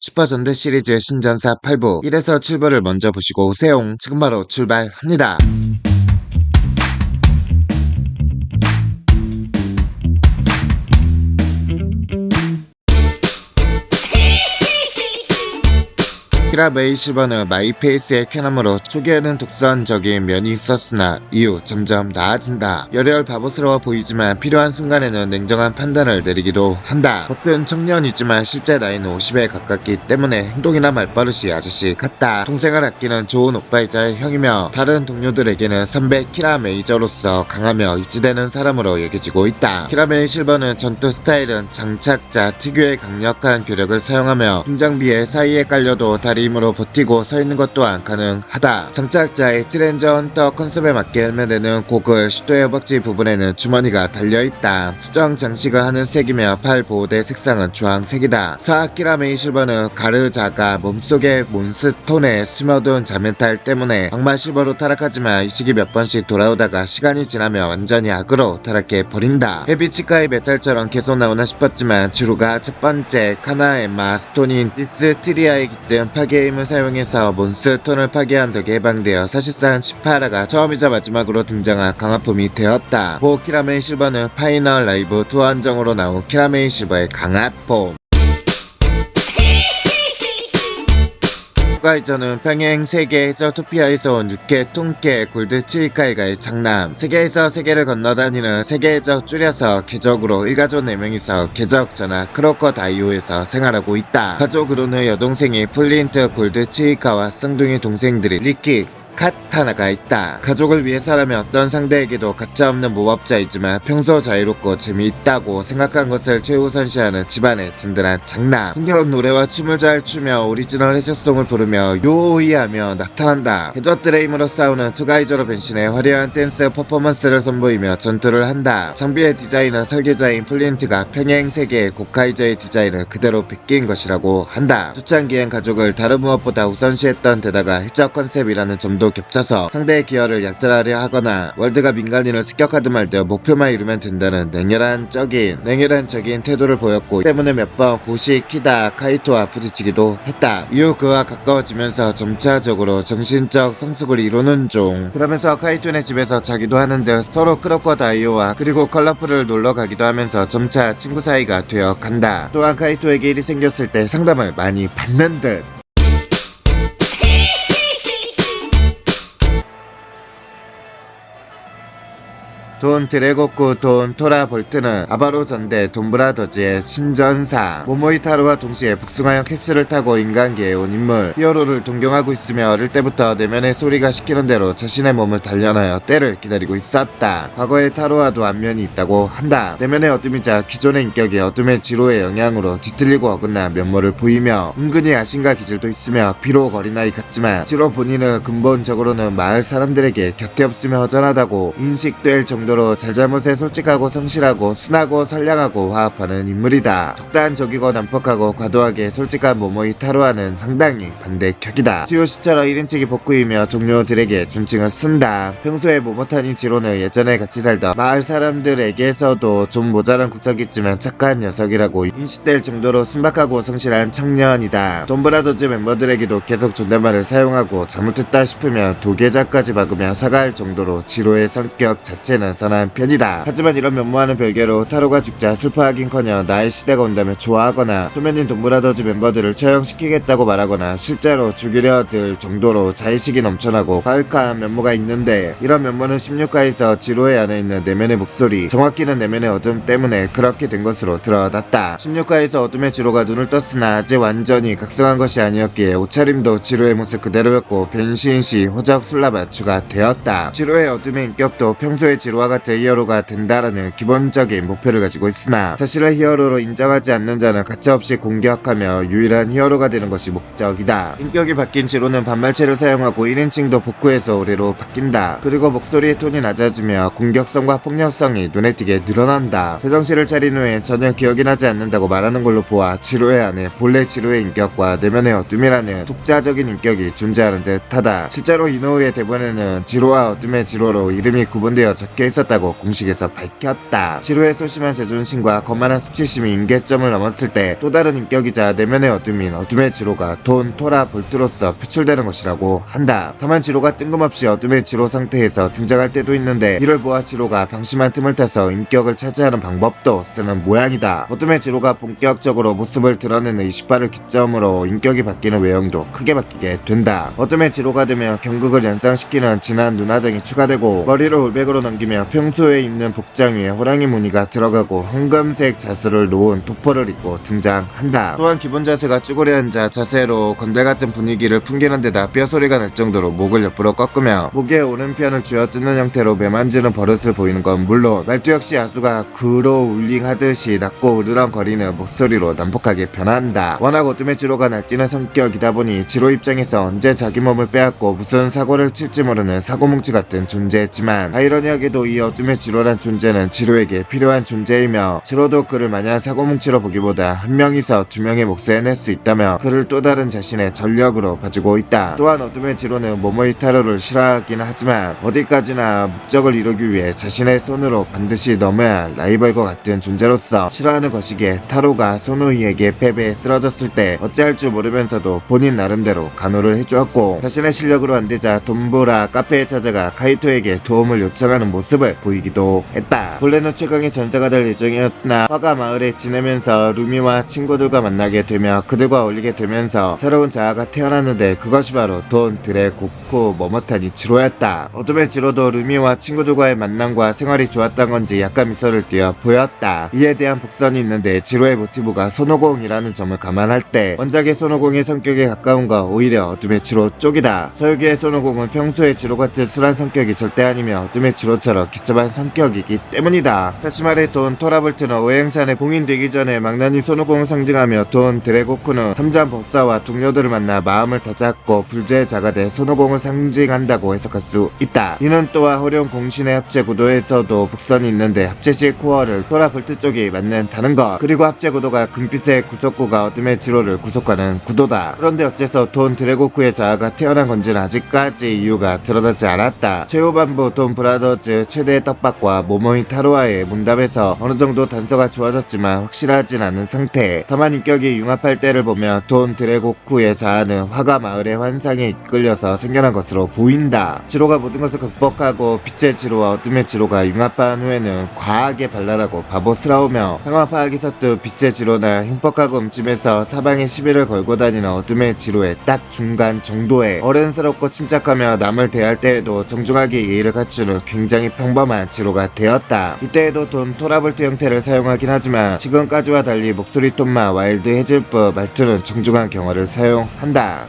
슈퍼전대 시리즈 신전사 8부 1에서 7부를 먼저 보시고 오세요. 지금 바로 출발합니다. 키라 메이 실버는 마이페이스의 쾌남으로 초기에는 독선적인 면이 있었으나 이후 점점 나아진다. 열혈 바보스러워 보이지만 필요한 순간에는 냉정한 판단을 내리기도 한다. 겉은 청년이지만 실제 나이는 50에 가깝기 때문에 행동이나 말버릇이 아저씨 같다. 동생을 아끼는 좋은 오빠이자 형이며 다른 동료들에게는 선배 키라 메이저로서 강하며 이지되는 사람으로 여겨지고 있다. 키라 메이 실버는 전투 스타일은 장착자 특유의 강력한 괴력을 사용하며 중장비에 사이에 깔려도 다리 힘으로 버티고 서있는 것 또한 가능하다. 장착자의 트렌저 헌터 컨셉에 맞게 헬멧에는 고글, 슈도의 허벅지 부분에는 주머니가 달려있다. 수정 장식을 하는 색이며 팔 보호대 색상은 주황색이다. 키라 메이 실버는 가르자가 몸속의 몬스톤에 스며든 자멘탈 때문에 악마 실버로 타락하지만 이 시기 몇 번씩 돌아오다가 시간이 지나면 완전히 악으로 타락해 버린다. 헤비치카의 메탈처럼 계속 나오나 싶었지만 주루가 첫 번째 카나 엠마 스톤인 디스트리아에 깃든 파괴의 힘을 사용해서 몬스톤을 파괴한 덕에 해방되어 사실상 시파라가 처음이자 마지막으로 등장한 강화품이 되었다. 키라 메이 실버는 파이널 라이브 투어 한정으로 나온 키라 메이 실버의 강화품. 가이저는 평행 세계 해저 토피아에서 온 6회 통계 골드 치이카이가의 장남. 세계에서 세계를 건너다니는 세계 해적 줄여서 개적으로 일가족 4명이서 개적 전화 크로커다이오에서 생활하고 있다. 가족으로는 여동생이 플린트 골드 치이카와 쌍둥이 동생들이 리키 카타나가 있다. 가족을 위해서라면 어떤 상대에게도 가짜없는 모법자이지만 평소 자유롭고 재미있다고 생각한 것을 최우선시하는 집안의 든든한 장남. 흥겨운 노래와 춤을 잘 추며 오리지널 해적송을 부르며 요이하며 나타난다. 해적들의 힘으로 싸우는 투가이저로 변신해 화려한 댄스 퍼포먼스를 선보이며 전투를 한다. 장비의 디자인은 설계자인 플린트가 평행세계의 고카이저의 디자인을 그대로 베낀 것이라고 한다. 초창기엔 가족을 다른 무엇보다 우선시했던 데다가 해적 컨셉이라는 점도 겹쳐서 상대의 기여를 약탈하려 하거나 월드가 민간인을 습격하든 말든 목표만 이루면 된다는 냉혈한적인 태도를 보였고 때문에 몇 번 고시 키다 카이토와 부딪히기도 했다. 이후 그와 가까워지면서 점차적으로 정신적 성숙을 이루는 중. 그러면서 카이토네 집에서 자기도 하는 듯 서로 크로커다이오와 그리고 컬러풀을 놀러 가기도 하면서 점차 친구 사이가 되어 간다. 또한 카이토에게 일이 생겼을 때 상담을 많이 받는 듯. 돈 드래고쿠 돈 토라볼트는 아바로 전대 돈브라더즈의 신전사. 모모이타로와 동시에 복숭아형 캡슐을 타고 인간계에 온 인물. 히어로를 동경하고 있으며 어릴 때부터 내면의 소리가 시키는 대로 자신의 몸을 단련하여 때를 기다리고 있었다. 과거의 타로와도 안면이 있다고 한다. 내면의 어둠이자 기존의 인격이 어둠의 지로의 영향으로 뒤틀리고 어긋난 면모를 보이며 은근히 야심과 기질도 있으며 비록 어린아이 같지만 지로 본인은 근본적으로는 마을 사람들에게 곁에 없으며 허전하다고 인식될 정도 로 잘잘못에 솔직하고 성실하고 순하고 선량하고 화합하는 인물이다. 독단적이고 난폭하고 과도하게 솔직한 모모이 타로와는 상당히 반대격이다. 지오시처럼 1인칭이 복구이며 동료들에게 존칭을 쓴다. 평소에 모모타니 지로는 예전에 같이 살던 마을 사람들에게서도 좀 모자란 구석이 있지만 착한 녀석이라고 인식될 정도로 순박하고 성실한 청년이다. 돈브라더즈 멤버들에게도 계속 존댓말을 사용하고 잘못했다 싶으면 도계자까지 박으며 사과할 정도로 지로의 성격 자체는 선한 편이다. 하지만 이런 면모와는 별개로 타로가 죽자 슬퍼하긴커녕 나의 시대가 온다며 좋아하거나 초면인 돈브라더즈 멤버들을 처형시키겠다고 말하거나 실제로 죽이려 들 정도로 자의식이 넘쳐나고 과격한 면모가 있는데 이런 면모는 16화에서 지로의 안에 있는 내면의 목소리, 정확히는 내면의 어둠 때문에 그렇게 된 것으로 드러났다. 16화에서 어둠의 지로가 눈을 떴으나 아직 완전히 각성한 것이 아니었기에 옷차림도 지로의 모습 그대로였고 변신시 호적 술라맞추가 되었다. 지로의 어둠의 인격도 평소의 지로와 같은 히어로가 된다라는 기본적인 목표를 가지고 있으나 자신을 히어로로 인정하지 않는 자는 가차없이 공격하며 유일한 히어로가 되는 것이 목적이다. 인격이 바뀐 지로는 반말체를 사용하고 1인칭도 복구해서 올해로 바뀐다. 그리고 목소리의 톤이 낮아지며 공격성과 폭력성이 눈에 띄게 늘어난다. 제정신을 차린 후엔 전혀 기억이 나지 않는다고 말하는 걸로 보아 지로의 안에 본래 지로의 인격과 내면의 어둠이라는 독자적인 인격이 존재하는 듯하다. 실제로 이노우의 대본에는 지로와 어둠의 지로로 이름이 구분되어 적혀 있었다. 있었다고 공식에서 밝혔다. 지로의 소심한 자존심과 거만한 수치심이 임계점을 넘었을 때 또 다른 인격이자 내면의 어둠인 어둠의 지로가 돈, 토라, 볼트로서 표출되는 것이라고 한다. 다만 지로가 뜬금없이 어둠의 지로 상태에서 등장할 때도 있는데 이를 보아 지로가 방심한 틈을 타서 인격을 차지하는 방법도 쓰는 모양이다. 어둠의 지로가 본격적으로 모습을 드러내는 28을 기점으로 인격이 바뀌는 외형도 크게 바뀌게 된다. 어둠의 지로가 되며 경극을 연상시키는 진한 눈화장이 추가되고 머리를 올백으로 넘기며 평소에 입는 복장 위에 호랑이 무늬가 들어가고 황금색 자수를 놓은 도포를 입고 등장한다. 또한 기본 자세가 쭈그려 앉아 자세로 건달같은 분위기를 풍기는 데다 뼈소리가 날 정도로 목을 옆으로 꺾으며 목의 오른편을 쥐어뜯는 형태로 매만지는 버릇을 보이는 건 물론 말투 역시 아수가 그로울링하듯이 낮고 으르렁거리는 목소리로 난폭하게 변한다. 워낙 어둠의 지로가 날뛰는 성격이다 보니 지로 입장에서 언제 자기 몸을 빼앗고 무슨 사고를 칠지 모르는 사고뭉치 같은 존재였지만 아이러니하게도 이 어둠의 지로란 존재는 지로에게 필요한 존재이며 지로도 그를 마냥 사고뭉치로 보기보다 한 명이서 두 명의 몫을 해낼 수 있다며 그를 또 다른 자신의 전력으로 봐주고 있다. 또한 어둠의 지로는 모모이 타로를 싫어하긴 하지만 어디까지나 목적을 이루기 위해 자신의 손으로 반드시 넘어야 할 라이벌과 같은 존재로서 싫어하는 것이기에 타로가 소노이에게 패배에 쓰러졌을 때 어찌할 줄 모르면서도 본인 나름대로 간호를 해주었고 자신의 실력으로 안되자 돈부라 카페에 찾아가 카이토에게 도움을 요청하는 모습을 보이기도 했다. 본래는 최강의 전사가 될 예정이었으나 화가 마을에 지내면서 루미와 친구들과 만나게 되며 그들과 어울리게 되면서 새로운 자아가 태어났는데 그것이 바로 돈, 드레, 고쿠, 모모타니 지로였다. 어둠의 지로도 루미와 친구들과의 만남과 생활이 좋았던 건지 약간 미소를 띄어 보였다. 이에 대한 복선이 있는데 지로의 모티브가 손오공이라는 점을 감안할 때 원작의 손오공의 성격에 가까운가 오히려 어둠의 지로 쪽이다. 서유기의 손오공은 평소에 지로같은 술한 성격이 절대 아니며 어둠의 지로처럼 기첩한 성격이기 때문이다. 다시 말해 돈, 토라볼트는 오행산에 봉인되기 전에 망나니 손오공을 상징하며 돈, 드레고쿠는 삼잔 법사와 동료들을 만나 마음을 다잡고 불제의 자가 돼 손오공을 상징한다고 해석할 수 있다. 이는 또한 호룡 공신의 합체 구도에서도 복선이 있는데 합체시 코어를 토라볼트 쪽이 맞는다는 것, 그리고 합체 구도가 금빛의 구속구가 어둠의 지로를 구속하는 구도다. 그런데 어째서 돈, 드레고쿠의 자아가 태어난 건지는 아직까지 이유가 드러나지 않았다. 최후반부 돈 브라더즈 최대의 떡밥과 모모이 타로와의 문답에서 어느정도 단서가 주어졌지만 확실하진 않은 상태. 다만 인격이 융합할 때를 보면 돈, 드레고쿠의 자아는 화가 마을의 환상에 이끌려서 생겨난 것으로 보인다. 지로가 모든 것을 극복하고 빛의 지로와 어둠의 지로가 융합한 후에는 과하게 발랄하고 바보스러우며 상황 파악이 서툰 빛의 지로나 흉폭하고 음침해서 사방에 시비를 걸고 다니는 어둠의 지로의 딱 중간 정도에 어른스럽고 침착하며 남을 대할 때에도 정중하게 예의를 갖추는 굉장히 평범한 지로가 되었다. 이때에도 돈, 토라볼트 형태를 사용하긴 하지만 지금까지와 달리 목소리 톤만 와일드해질 뿐 말투는 정중한 경어를 사용한다.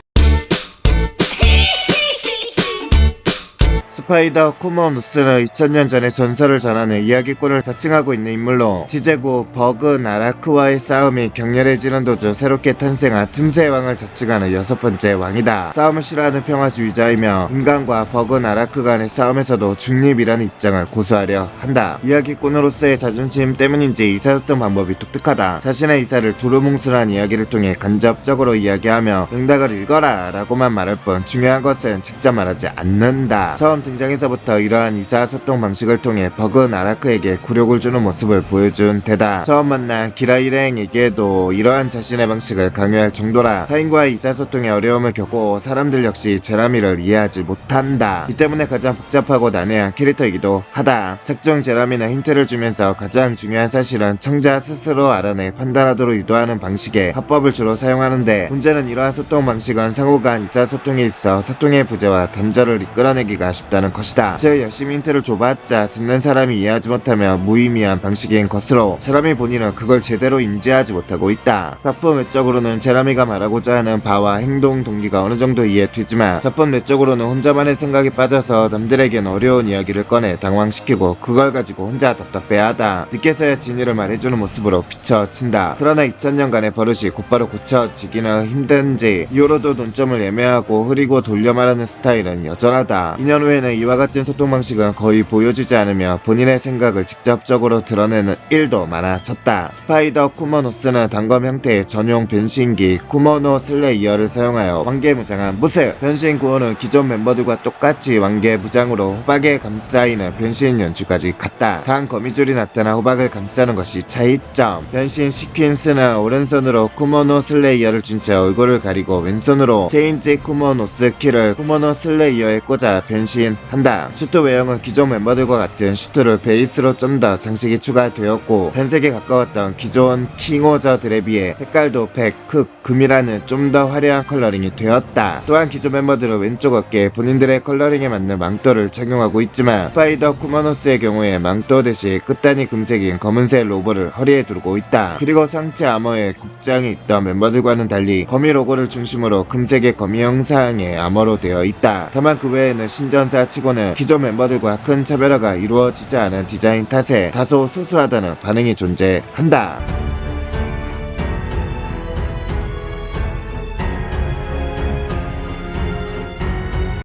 스파이더 쿠모누스는 2000년 전의 전설을 전하는 이야기꾼을 자칭하고 있는 인물로 지제구 버그 나라크와의 싸움이 격렬해지는 도중 새롭게 탄생한 틈새의 왕을 자칭하는 6번째 왕이다. 싸움을 싫어하는 평화주의자이며 인간과 버그 나라크 간의 싸움에서도 중립이라는 입장을 고수하려 한다. 이야기꾼으로서의 자존심 때문인지 의사소통 방법이 독특하다. 자신의 의사를 두루뭉술한 이야기를 통해 간접적으로 이야기하며 응답을 읽어라 라고만 말할 뿐 중요한 것은 직접 말하지 않는다. 처음 등장에서부터 이러한 의사소통 방식을 통해 버그 나라크에게 굴욕을 주는 모습을 보여준 데다 처음 만난 기라일행에게도 이러한 자신의 방식을 강요할 정도라 타인과의 의사소통에 어려움을 겪고 사람들 역시 제라미를 이해하지 못한다. 이 때문에 가장 복잡하고 난해한 캐릭터이기도 하다. 작중 제라미는 힌트를 주면서 가장 중요한 사실은 청자 스스로 알아내 판단하도록 유도하는 방식의 화법을 주로 사용하는데 문제는 이러한 소통 방식은 상호간 의사소통에 있어 소통의 부재와 단절을 이끌어내기가 쉽다는 것이다. 즉 열심히 힌트를 줘봤자 듣는 사람이 이해하지 못하며 무의미한 방식인 것으로 제라미 본인은 그걸 제대로 인지하지 못하고 있다. 작품 외적으로는 제라미가 말하고자 하는 바와 행동 동기가 어느 정도 이해되지만 작품 내적으로는 혼자만의 생각에 빠져서 남들에겐 어려운 이야기를 꺼내 당황시키고 그걸 가지고 혼자 답답해하다. 늦게서야 진위를 말해주는 모습으로 비춰진다. 그러나 2000년간의 버릇이 곧바로 고쳐지기는 힘든지 이후로도 논점을 애매하고 흐리고 돌려 말하는 스타일은 여전하다. 2년 후에는 멤버들과는 이와 같은 소통 방식은 거의 보여주지 않으며 본인의 생각을 직접적으로 드러내는 일도 많아졌다. 스파이더 쿠모노스는 단검 형태의 전용 변신기 쿠모노 슬레이어를 사용하여 왕개무장한 모습. 변신 구호는 기존 멤버들과 똑같이 왕개무장으로 호박에 감싸이는 변신 연출까지 갔다. 단 거미줄이 나타나 호박을 감싸는 것이 차이점. 변신 시퀀스는 오른손으로 쿠모노 슬레이어를 준 채 얼굴을 가리고 왼손으로 체인지 쿠모노스 키를 쿠모노 슬레이어에 꽂아 변신한다. 슈트 외형은 기존 멤버들과 같은 슈트를 베이스로 좀 더 장식이 추가되었고 단색에 가까웠던 기존 킹오저들에 비해 색깔도 백, 흑, 금이라는 좀 더 화려한 컬러링이 되었다. 또한 기존 멤버들은 왼쪽 어깨에 본인들의 컬러링에 맞는 망토를 착용하고 있지만 스파이더 쿠모노스의 경우에 망토 대신 끝단이 금색인 검은색 로고를 허리에 두르고 있다. 그리고 상체 아머에 국장이 있던 멤버들과는 달리 거미 로고를 중심으로 금색의 거미 형상의 아머로 되어 있다. 다만 그 외에는 신전사 치고는 기존 멤버들과 큰 차별화가 이루어지지 않은 디자인 탓에 다소 수수하다는 반응이 존재한다.